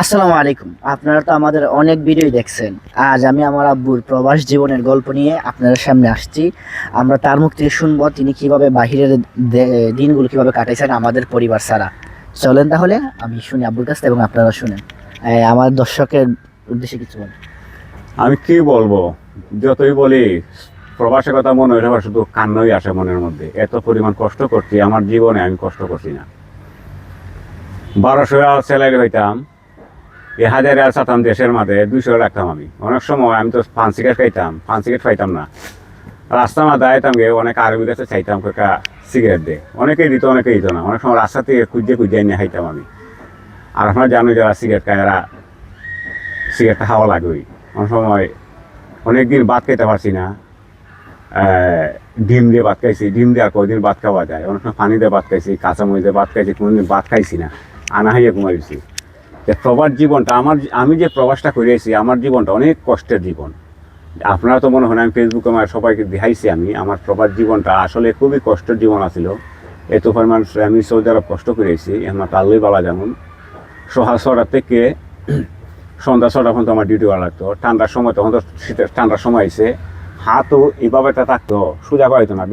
আসসালামু আলাইকুম। আপনারা তো আমাদের অনেক ভিডিওই দেখছেন। আজ আমি আমার আব্বুর প্রবাস জীবনের গল্প নিয়ে আপনাদের সামনে আসছি। আমরা তার মুখ থেকে শুনবো তিনি কিভাবে বাহিরের দিনগুলো কিভাবে কাটাইছেন আমাদের পরিবার ছাড়া। চলেন তাহলে আমি শুনি আব্বুর কাছ থেকে এবং আপনারা শুনেন। আমার দর্শকের উদ্দেশ্যে কিছু বলেন। আমি কি বলবো, যতই বলি প্রবাসের কথা মনে হলে আমার শুধু কান্নাই আসে মনের মধ্যে। এত পরিমাণ কষ্ট করছি, আমার জীবনে আমি কষ্ট করছি না। 1200 স্যালারি হইতাম, 1000 চাতাম দেশের মাঝে, 200 রাখতাম। আমি অনেক সময় আমি তো পান সিগারেট খাইতাম, পান সিগারেট খাইতাম না। রাস্তা মাঝে আইতাম গিয়ে অনেক আরবি কাছে চাইতাম কাকা সিগারেট দে, অনেকেই দিত অনেকেই দিত না। অনেক সময় রাস্তা থেকে খুঁজে নিয়ে খাইতাম আমি। আর আপনারা জানো যারা সিগারেট খায় এরা সিগারেটটা খাওয়া লাগবেই। অনেক সময় অনেকদিন ভাত খাইতে পারছি না, ডিম দিয়ে ভাত খাইছি, ডিম দিয়ে আর কয়দিন ভাত খাওয়া যায়। অনেক সময় পানি দিয়ে ভাত খাইছি, কাঁচামরিচ দিয়ে ভাত খাইছি, কোনোদিন ভাত খাইছি না, আনা হাইয়া ঘুমাইছি। যে প্রবাস জীবনটা আমি যে প্রবাসটা করেছি, আমার জীবনটা অনেক কষ্টের জীবন। আপনারা তো মনে হয় আমি ফেসবুকে আমার সবাইকে দেখাইছি আমি আমার প্রবাস জীবনটা আসলে খুবই কষ্টের জীবন আছিল। এত পরিমাণ আমি সৌদি আরব কষ্ট করেছি, আমার তাল্লই বলা যেমন সকাল 6টা থেকে সন্ধ্যা 6টা পর্যন্ত আমার ডিউটি করা লাগতো। ঠান্ডার সময় তখন তো শীতের ঠান্ডার সময় এসে হাতও এইভাবে থাকতো, সোজা করাইতো না,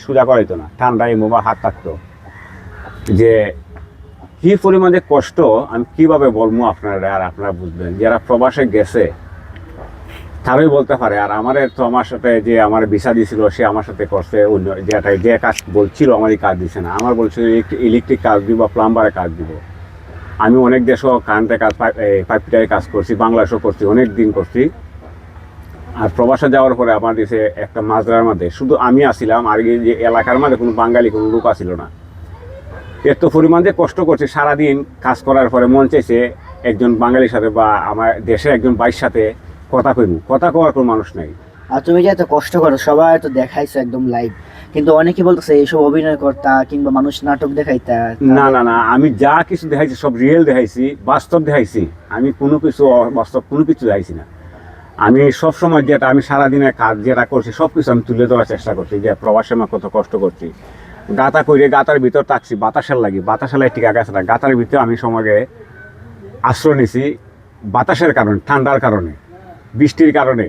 সোজা করাইতো না, ঠান্ডায় মোবা হাত থাকতো। যে কি পরিমাণ যে কষ্ট আমি কিভাবে বলবো আপনারা, আর আপনারা বুঝবেন। যারা প্রবাসে গেছে তারাই বলতে পারে। আর তো আমার সাথে যে আমার ভিসা দিয়েছিল সে আমার সাথে করছে অন্য যে কাজ বলছিল আমারই কাজ দিচ্ছে না। আমার বলছিল ইলেকট্রিক কাজ দিব, প্লাম্বারের কাজ দিব। আমি অনেক দেশও কারেন্টের কাজ, পাইপ ফিটারের কাজ করছি, বাংলাদেশও করছি, অনেক দিন করছি। আর প্রবাসে যাওয়ার পরে আমার দেশে একটা মাজরার মধ্যে শুধু আমি আসছিলাম, আর যে এলাকার মধ্যে কোনো বাঙালি কোনো লোক আসছিল না। এত পরিমাণ যে কষ্ট করছি, সারাদিন কাজ করার পরে মন চাইছে একজন বাঙালির সাথে বা আমার দেশের একজন ভাইয়ের সাথে কথা কইব, কথা কওয়ার কোনো মানুষ নাই। আর তুমি যে এত কষ্ট করো সবাই তো দেখাইছো একদম লাইভ, কিন্তু অনেকে বলতেছে এইসব অভিনয় করতা কিংবা মানুষ নাটক দেখাইতা। না না না, আমি যা কিছু দেখাইছি সব রিয়েল দেখাইছি, বাস্তব দেখাইছি। আমি কোনো কিছু বাস্তব কোনো কিছু দেখাইছি না। আমি সবসময় যেটা আমি সারাদিনের কাজ যেটা করছি সব কিছু আমি তুলে দেওয়ার চেষ্টা করছি, যে প্রবাসে আমি কত কষ্ট করছি। গাতা করে গাতার ভিতর থাকছি, বাতাসের লাগি, বাতাসের লাগে টিকা গেছে না, গাতার ভিতরে আমি সময়কে আশ্রয় নিছি বাতাসের কারণে, ঠান্ডার কারণে, বৃষ্টির কারণে।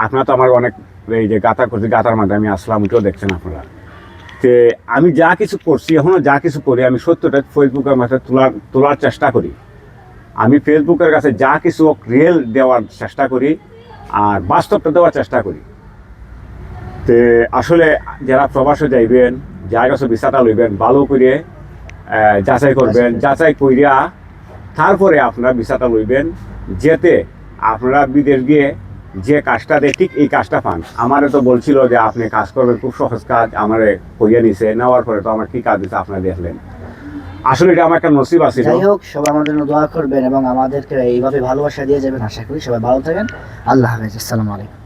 আপনারা তো আমার অনেক এই যে গাতা করছি, গাতার মাঝে আমি আসলাম, ওইটাও দেখছেন আপনারা। তে আমি যা কিছু করছি, এখনও যা কিছু করি, আমি সত্যটা ফেসবুকের মাঝে তোলার চেষ্টা করি। আমি ফেসবুকের কাছে যা কিছু রিয়েল দেওয়ার চেষ্টা করি আর বাস্তবটা দেওয়ার চেষ্টা করি। তে আসলে যারা প্রবাসে যাইবেন, যার কাছে ভিসাটা লইবেন, ভালো করে যাচাই করবেন, যাচাই করিয়া তারপরে আপনারা ভিসাটা লইবেন, যেতে আপনারা বিদেশ গিয়ে যে কাজটা দেয় ঠিক এই কাজটা পান। আমারে তো বলছিল যে আপনি কাজ করবেন, খুব সহজ কাজ, আমারে কইয়া নিছে, নেওয়ার পরে তো আমার কি কাজ দিচ্ছে আপনারা দেখলেন। আসলে এটা আমার একটা নসিব আছে। যাই হোক, সবাই আমাদের জন্য দোয়া করবেন এবং আমাদেরকে এইভাবে ভালোবাসা দিয়ে যাবেন। আশা করি সবাই ভালো থাকেন। আল্লাহ হাফেজ। আসসালামু আলাইকুম।